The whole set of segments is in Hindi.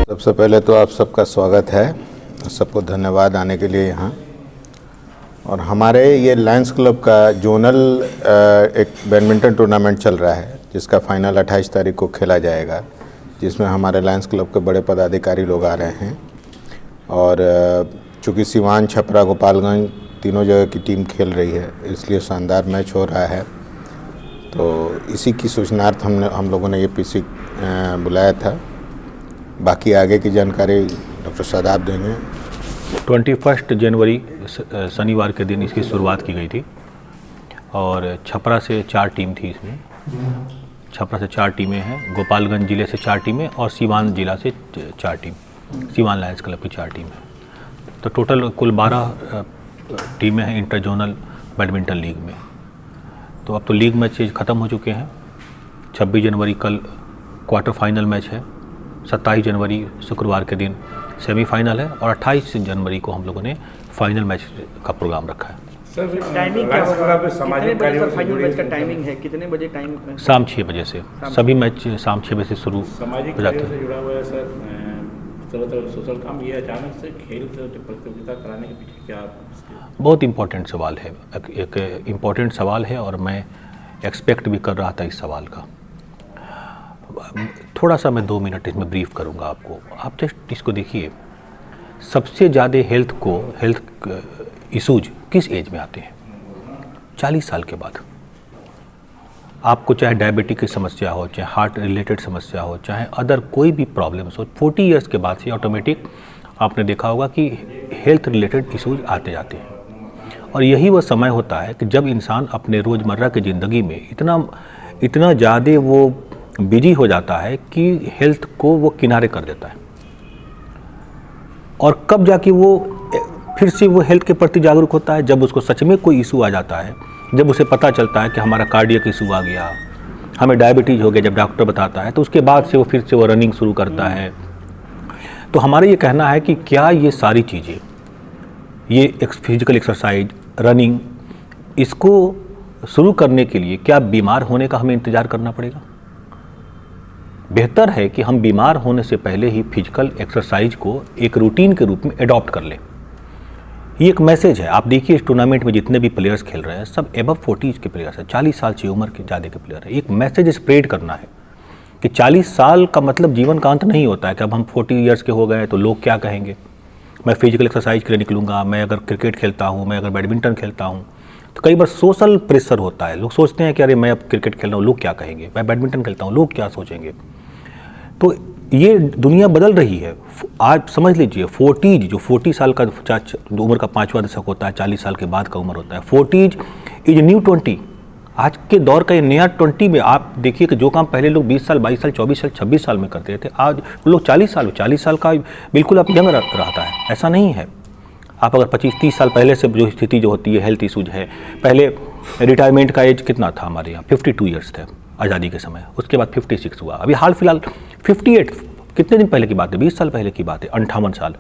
सबसे पहले तो आप सबका स्वागत है, सबको धन्यवाद आने के लिए यहाँ। और हमारे ये लायंस क्लब का जोनल एक बैडमिंटन टूर्नामेंट चल रहा है, जिसका फाइनल 28 तारीख को खेला जाएगा, जिसमें हमारे लायंस क्लब के बड़े पदाधिकारी लोग आ रहे हैं। और चूँकि सिवान, छपरा, गोपालगंज तीनों जगह की टीम खेल रही है, इसलिए शानदार मैच हो रहा है। तो इसी की सूचनार्थ हम लोगों ने ये पीसी बुलाया था। बाकी आगे की जानकारी डॉक्टर शादाब देंगे। 21 जनवरी शनिवार के दिन इसकी शुरुआत की गई थी और छपरा से 4 टीम थी। इसमें छपरा से 4 टीमें हैं, गोपालगंज ज़िले से 4 टीमें और सीवान ज़िला से 4 टीम, सीवान लायंस क्लब की 4 टीम है। तो टोटल कुल 12 टीमें हैं इंटर जोनल बैडमिंटन लीग में। तो अब तो लीग मैचेज ख़त्म हो चुके हैं। 26 जनवरी कल क्वार्टर फाइनल मैच है, 27 जनवरी शुक्रवार के दिन सेमीफाइनल है और 28 जनवरी को हम लोगों ने फाइनल मैच का प्रोग्राम रखा है। सर टाइमिंग क्या होगा? सामाजिक कार्यों से फाइनल मैच का टाइमिंग है कितने बजे? टाइम शाम 6 बजे से सभी मैच शाम 6 बजे से शुरू हो सामाजिक जाते कार्यों से हैं। जुड़ा हुआ है सर, तरह सोशल काम। ये अचानक से खेल प्रतियोगिता कराने के पीछे क्या बहुत इम्पोर्टेंट सवाल है, एक इम्पोर्टेंट सवाल है और मैं एक्सपेक्ट भी कर रहा था इस सवाल का। थोड़ा सा मैं 2 मिनट इसमें ब्रीफ करूंगा आपको। आप जस्ट इसको देखिए, सबसे ज़्यादा हेल्थ इशूज किस एज में आते हैं? 40 साल के बाद। आपको चाहे डायबिटिक की समस्या हो, चाहे हार्ट रिलेटेड समस्या हो, चाहे अदर कोई भी प्रॉब्लम्स हो, 40 ईयर्स के बाद से ऑटोमेटिक आपने देखा होगा कि हेल्थ रिलेटेड इशूज आते जाते हैं। और यही वो समय होता है कि जब इंसान अपने रोज़मर्रा की ज़िंदगी में इतना ज़्यादा वो बिजी हो जाता है कि हेल्थ को वो किनारे कर देता है। और कब जाके वो फिर से वो हेल्थ के प्रति जागरूक होता है? जब उसको सच में कोई इशू आ जाता है, जब उसे पता चलता है कि हमारा कार्डियक इशू आ गया, हमें डायबिटीज़ हो गया, जब डॉक्टर बताता है, तो उसके बाद से वो फिर से वो रनिंग शुरू करता है। तो हमारा ये कहना है कि क्या ये सारी चीज़ें, ये फिजिकल एक्सरसाइज, रनिंग, इसको शुरू करने के लिए क्या बीमार होने का हमें इंतज़ार करना पड़ेगा? बेहतर है कि हम बीमार होने से पहले ही फिजिकल एक्सरसाइज को एक रूटीन के रूप में अडॉप्ट कर लें। ये एक मैसेज है। आप देखिए इस टूर्नामेंट में जितने भी प्लेयर्स खेल रहे हैं सब एबव 40 के प्लेयर्स हैं, 40 साल से उम्र के ज़्यादा के प्लेयर हैं। एक मैसेज स्प्रेड करना है कि 40 साल का मतलब जीवन का अंत नहीं होता है कि अब हम 40 ईयर्स के हो गए तो लोग क्या कहेंगे। मैं फिजिकल एक्सरसाइज के लिए निकलूँगा, मैं अगर क्रिकेट खेलता हूँ, मैं अगर बैडमिंटन खेलता हूँ, तो कई बार सोशल प्रेशर होता है। लोग सोचते हैं कि अरे मैं अब क्रिकेट खेल रहा हूँ, लोग क्या कहेंगे, मैं बैडमिंटन खेलता हूँ, लोग क्या सोचेंगे। तो ये दुनिया बदल रही है। आज समझ लीजिए 40 जो 40 साल का उम्र का 5वां दशक होता है, 40 साल के बाद का उम्र होता है। 40 इज न्यू 20। आज के दौर का ये नया 20 में आप देखिए कि जो काम पहले लोग 20 साल, 22 साल, 24 साल, 26 साल में करते थे, आज लोग 40 साल का बिल्कुल अब यंग रहता है। ऐसा नहीं है। आप अगर 25-30 साल पहले से जो स्थिति जो होती है, हेल्थ इशूज है, पहले रिटायरमेंट का एज कितना था हमारे यहाँ? 52 ईयर्स थे आज़ादी के समय, उसके बाद 56 हुआ, अभी हाल फिलहाल 58। कितने दिन पहले की बात है? 20 साल पहले की बात है, 58 साल।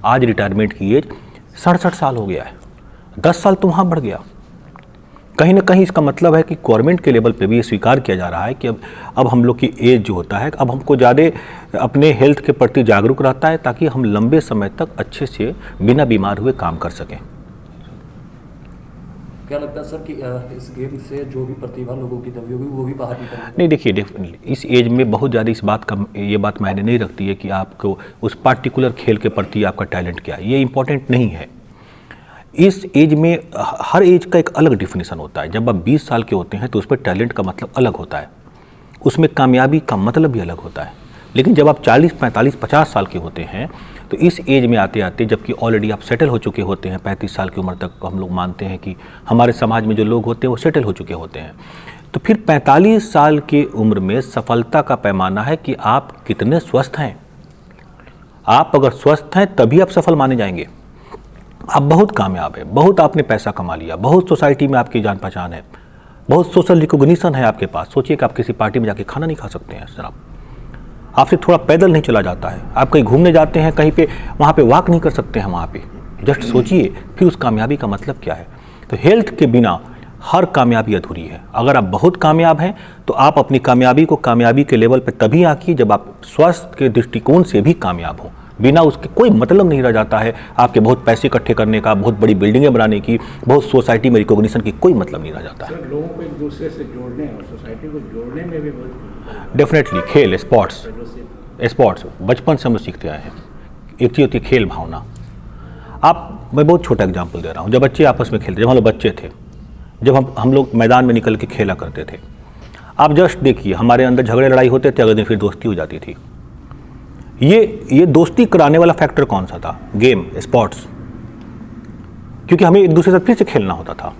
आज रिटायरमेंट की एज 67 साल हो गया है। 10 साल तो वहाँ बढ़ गया। कहीं ना कहीं इसका मतलब है कि गवर्नमेंट के लेवल पे भी ये स्वीकार किया जा रहा है कि अब हम लोग की एज जो होता है, अब हमको ज़्यादा अपने हेल्थ के प्रति जागरूक रहता है, ताकि हम लंबे समय तक अच्छे से बिना बीमार हुए काम कर सकें। क्या लगता है सर कि इस गेम से जो भी प्रतिभा लोगों की दबी होगी वो भी बाहर निकलेगी? नहीं, देखिए डेफिनेटली इस एज में बहुत ज़्यादा इस बात का ये बात मायने नहीं रखती है कि आपको उस पार्टिकुलर खेल के प्रति आपका टैलेंट क्या है, ये इम्पोर्टेंट नहीं है। इस एज में हर एज का एक अलग डिफिनीसन होता है। जब आप 20 साल के होते हैं तो उस पर टैलेंट का मतलब अलग होता है, उसमें कामयाबी का मतलब भी अलग होता है। लेकिन जब आप 40, 45, 50 साल के होते हैं तो इस एज में आते आते, जबकि ऑलरेडी आप सेटल हो चुके होते हैं, 35 साल की उम्र तक हम लोग मानते हैं कि हमारे समाज में जो लोग होते हैं वो सेटल हो चुके होते हैं, तो फिर 45 साल की उम्र में सफलता का पैमाना है कि आप कितने स्वस्थ हैं। आप अगर स्वस्थ हैं तभी आप सफल माने जाएंगे। आप बहुत कामयाब हैं, बहुत आपने पैसा कमा लिया, बहुत सोसाइटी में आपकी जान पहचान है, बहुत सोशल रिकॉग्निशन है आपके पास। सोचिए कि आप किसी पार्टी में जाके खाना नहीं खा सकते हैं जनाब, आपसे थोड़ा पैदल नहीं चला जाता है, आप कहीं घूमने जाते हैं कहीं पे, वहाँ पे वॉक नहीं कर सकते हैं वहाँ पे। जस्ट सोचिए फिर उस कामयाबी का मतलब क्या है। तो हेल्थ के बिना हर कामयाबी अधूरी है। अगर आप बहुत कामयाब हैं तो आप अपनी कामयाबी को कामयाबी के लेवल पर तभी आंकिए जब आप स्वास्थ्य के दृष्टिकोण से भी कामयाब हों। बिना उसके कोई मतलब नहीं रह जाता है आपके बहुत पैसे इकट्ठे करने का, बहुत बड़ी बिल्डिंगें बनाने की, बहुत सोसाइटी में रिकॉग्निशन की, कोई मतलब नहीं रह जाता है। सर, लोगों को एक दूसरे से जोड़ने और सोसाइटी को जोड़ने में भी बहुत डेफिनेटली खेल, स्पोर्ट्स बचपन से हम लोग सीखते आए हैं। एक चीज़ होती है खेल भावना। मैं बहुत छोटा एग्जाम्पल दे रहा हूँ। जब बच्चे आपस में खेलते, जब हम लोग बच्चे थे, जब हम लोग मैदान में निकल के खेला करते थे, आप जस्ट देखिए हमारे अंदर झगड़े लड़ाई होते थे, अगले दिन फिर दोस्ती हो जाती थी। ये दोस्ती कराने वाला फैक्टर कौन सा था? Game, sports. क्योंकि हमें एक दूसरे से फिर से खेलना होता था।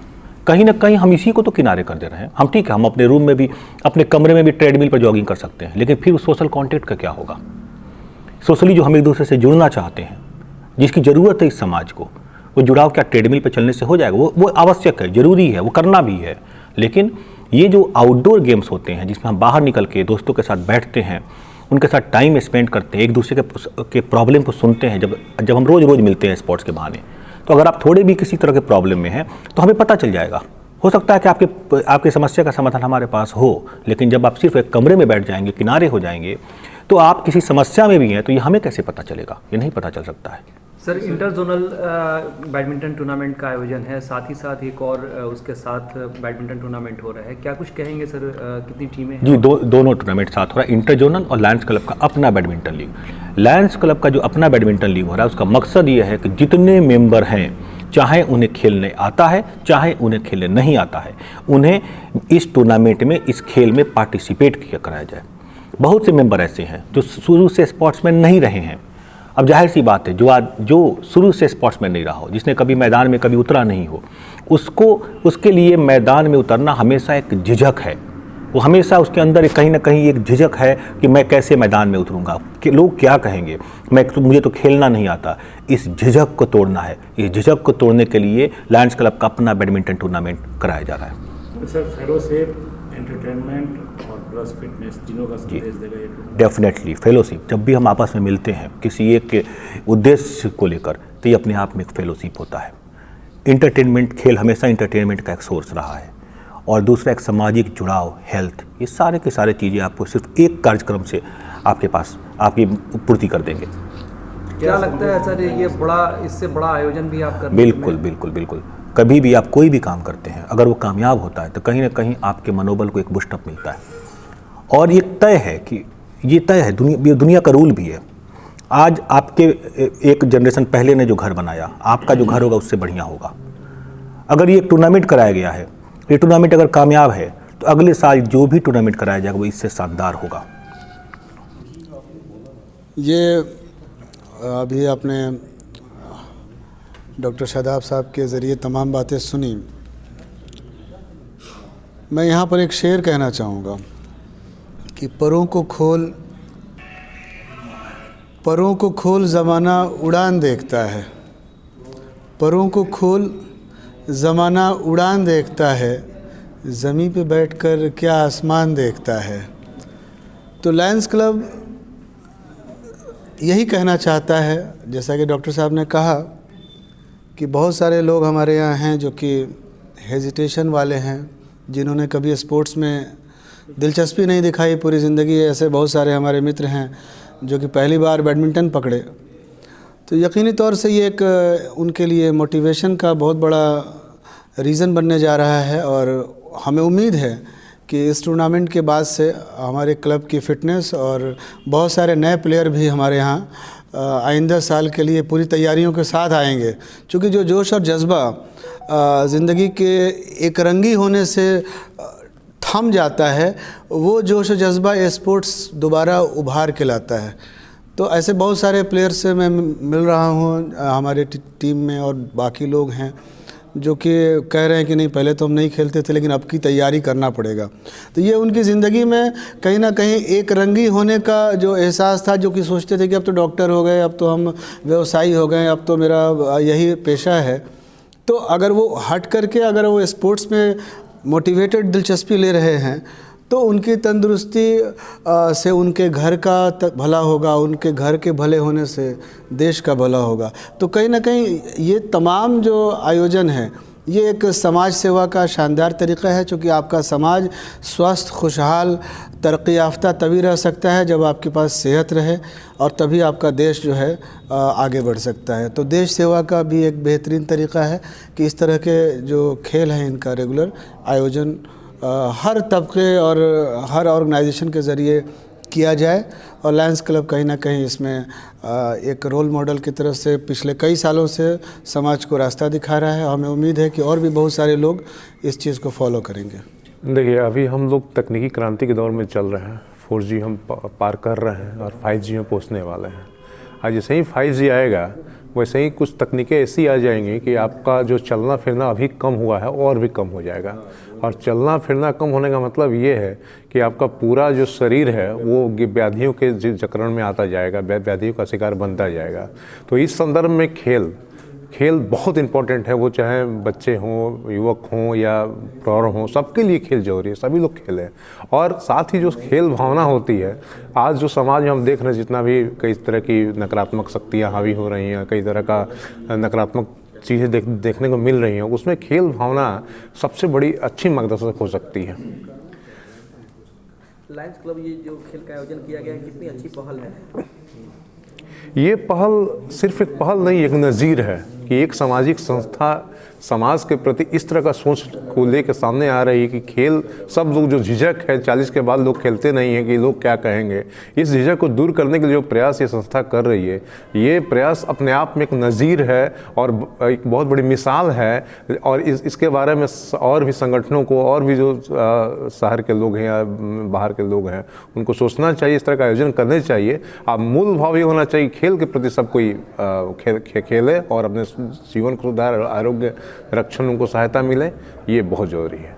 कहीं ना कहीं हम इसी को तो किनारे कर दे रहे हैं। हम ठीक है, हम अपने रूम में भी, अपने कमरे में भी ट्रेडमिल पर जॉगिंग कर सकते हैं, लेकिन फिर सोशल कॉन्टेक्ट का क्या होगा? सोशली जो हम एक दूसरे से जुड़ना चाहते हैं, जिसकी ज़रूरत है इस समाज को, वो जुड़ाव क्या ट्रेडमिल पे चलने से हो जाएगा? वो आवश्यक है, ज़रूरी है, वो करना भी है। लेकिन ये जो आउटडोर गेम्स होते हैं जिसमें हम बाहर निकल के दोस्तों के साथ बैठते हैं, उनके साथ टाइम स्पेंड करते हैं, एक दूसरे के प्रॉब्लम को सुनते हैं, जब हम रोज़ मिलते हैं स्पोर्ट्स के बहाने, तो अगर आप थोड़े भी किसी तरह के प्रॉब्लम में हैं तो हमें पता चल जाएगा। हो सकता है कि आपकी समस्या का समाधान हमारे पास हो, लेकिन जब आप सिर्फ एक कमरे में बैठ जाएंगे, किनारे हो जाएंगे, तो आप किसी समस्या में भी हैं तो ये हमें कैसे पता चलेगा? ये नहीं पता चल सकता है। Sir, inter zonal badminton tournament का आयोजन है, साथ ही साथ एक और उसके साथ बैडमिंटन टूर्नामेंट हो रहा है, क्या कुछ कहेंगे सर? कितनी टीमें हैं? जी, दोनों टूर्नामेंट साथ हो रहा है, इंटर जोनल और लायंस क्लब का अपना बैडमिंटन लीग। लायंस क्लब का जो अपना बैडमिंटन लीग हो रहा है, उसका मकसद ये है कि जितने मेंबर हैं, चाहे उन्हें खेलने आता है चाहे उन्हें खेलने नहीं आता है, उन्हें इस टूर्नामेंट में, इस खेल में पार्टिसिपेट किया कराया जाए। बहुत से मेंबर ऐसे हैं जो शुरू से स्पोर्ट्समैन नहीं रहे हैं। अब जाहिर सी बात है, जो शुरू से स्पोर्ट्समैन नहीं रहा हो, जिसने कभी मैदान में कभी उतरा नहीं हो, उसके लिए मैदान में उतरना हमेशा एक झिझक है। वो हमेशा उसके अंदर कहीं ना कहीं एक झिझक है कि मैं कैसे मैदान में उतरूंगा, कि लोग क्या कहेंगे, मुझे तो खेलना नहीं आता। इस झिझक को तोड़ना है। इस झिझक को तोड़ने के लिए लायंस क्लब का अपना बैडमिंटन टूर्नामेंट कराया जा रहा है। सर, फेलोशिप, एंटरटेनमेंट और प्लस फिटनेस तीनों का संदेश देगा ये टूर्नामेंट? Definitely fellowship. जब भी हम आपस में मिलते हैं किसी एक के उद्देश्य को लेकर, तो ये अपने आप में एक फेलोशिप होता है। इंटरटेनमेंट, खेल हमेशा इंटरटेनमेंट का एक सोर्स रहा है। और दूसरा एक सामाजिक जुड़ाव, हेल्थ, ये सारे के सारे चीज़ें आपको सिर्फ एक कार्यक्रम से आपके पास आपकी पूर्ति कर देंगे। क्या लगता है सर, ये इससे बड़ा आयोजन भी आप करते हैं? बिल्कुल। कभी भी आप कोई भी काम करते हैं, अगर वो कामयाब होता है तो कहीं ना कहीं आपके मनोबल को एक बूस्टअप मिलता है। और ये तय है कि दुनिया का रूल भी है। आज आपके एक जनरेशन पहले ने जो घर बनाया, आपका जो घर होगा उससे बढ़िया होगा। अगर ये टूर्नामेंट कराया गया है, ये टूर्नामेंट अगर कामयाब है, तो अगले साल जो भी टूर्नामेंट कराया जाएगा वो इससे शानदार होगा। ये अभी आपने डॉक्टर शादाब साहब के ज़रिए तमाम बातें सुनी। मैं यहाँ पर एक शेर कहना चाहूँगा कि परों को खोल ज़माना उड़ान देखता है, परों को खोल ज़माना उड़ान देखता है, ज़मीं पे बैठकर क्या आसमान देखता है। तो लायंस क्लब यही कहना चाहता है, जैसा कि डॉक्टर साहब ने कहा कि बहुत सारे लोग हमारे यहाँ हैं जो कि हेजिटेशन वाले हैं, जिन्होंने कभी स्पोर्ट्स में दिलचस्पी नहीं दिखाई पूरी ज़िंदगी। ऐसे बहुत सारे हमारे मित्र हैं जो कि पहली बार बैडमिंटन पकड़े। तो यकीनी तौर से ये एक उनके लिए मोटिवेशन का बहुत बड़ा रीज़न बनने जा रहा है। और हमें उम्मीद है कि इस टूर्नामेंट के बाद से हमारे क्लब की फ़िटनेस और बहुत सारे नए प्लेयर भी हमारे यहाँ आइंदा साल के लिए पूरी तैयारियों के साथ आएंगे। क्योंकि जो जोश और जज्बा ज़िंदगी के एक रंगी होने से थम जाता है, वो जोश और जज्बा स्पोर्ट्स दोबारा उभार के लाता है। तो ऐसे बहुत सारे प्लेयर से मैं मिल रहा हूँ हमारे टीम में, और बाकी लोग हैं जो कि कह रहे हैं कि नहीं, पहले तो हम नहीं खेलते थे लेकिन अब की तैयारी करना पड़ेगा। तो ये उनकी ज़िंदगी में कहीं ना कहीं एक रंगी होने का जो एहसास था, जो कि सोचते थे कि अब तो डॉक्टर हो गए, अब तो हम व्यवसायी हो गए, अब तो मेरा यही पेशा है। तो अगर वो हट करके अगर वो स्पोर्ट्स में मोटिवेटेड दिलचस्पी ले रहे हैं, तो उनकी तंदुरुस्ती से उनके घर का भला होगा, उनके घर के भले होने से देश का भला होगा। तो कहीं ना कहीं ये तमाम जो आयोजन है, ये एक समाज सेवा का शानदार तरीक़ा है, चूँकि आपका समाज स्वस्थ, खुशहाल, तरक्की याफ्ता तभी रह सकता है जब आपके पास सेहत रहे, और तभी आपका देश जो है आगे बढ़ सकता है। तो देश सेवा का भी एक बेहतरीन तरीक़ा है कि इस तरह के जो खेल हैं इनका रेगुलर आयोजन हर तबके और हर ऑर्गेनाइजेशन के ज़रिए किया जाए। और लायंस क्लब कहीं ना कहीं इसमें एक रोल मॉडल की तरफ से पिछले कई सालों से समाज को रास्ता दिखा रहा है। हमें उम्मीद है कि और भी बहुत सारे लोग इस चीज़ को फॉलो करेंगे। देखिए, अभी हम लोग तकनीकी क्रांति के दौर में चल रहे हैं। 4G हम पार कर रहे हैं और 5G में पहुंचने वाले हैं। आज जैसे ही 5G आएगा वैसे ही कुछ तकनीकें ऐसी आ जाएंगी कि आपका जो चलना फिरना अभी कम हुआ है और भी कम हो जाएगा। और चलना फिरना कम होने का मतलब ये है कि आपका पूरा जो शरीर है वो व्याधियों के जकरण में आता जाएगा, व्याधियों का शिकार बनता जाएगा। तो इस संदर्भ में खेल बहुत इम्पोर्टेंट है। वो चाहे बच्चे हों, युवक हों या प्रौढ़ हों, सबके लिए खेल जरूरी है। सभी लोग खेलें। और साथ ही जो खेल भावना होती है, आज जो समाज में हम देख रहे हैं, जितना भी कई तरह की नकारात्मक शक्तियाँ हावी हो रही हैं, कई तरह का नकारात्मक चीज़ें देखने को मिल रही हैं, उसमें खेल भावना सबसे बड़ी अच्छी मार्गदर्शक हो सकती है। लायंस क्लब ये जो खेल का आयोजन किया गया है, कितनी अच्छी पहल है। ये पहल सिर्फ एक पहल नहीं, एक नज़ीर है कि एक सामाजिक संस्था समाज के प्रति इस तरह का सोच को लेकर सामने आ रही है कि खेल, सब लोग जो झिझक है, 40 के बाद लोग खेलते नहीं हैं कि लोग क्या कहेंगे, इस झिझक को दूर करने के लिए जो प्रयास ये संस्था कर रही है, ये प्रयास अपने आप में एक नज़ीर है और एक बहुत बड़ी मिसाल है। और इसके बारे में और भी संगठनों को, और भी जो शहर के लोग हैं या बाहर के लोग हैं, उनको सोचना चाहिए, इस तरह का आयोजन करने चाहिए। अब मूल भाव ये होना चाहिए, खेल के प्रति सब कोई खेले और अपने जीवन को सुधार, आरोग्य रक्षण, उनको सहायता मिले, ये बहुत ज़रूरी है।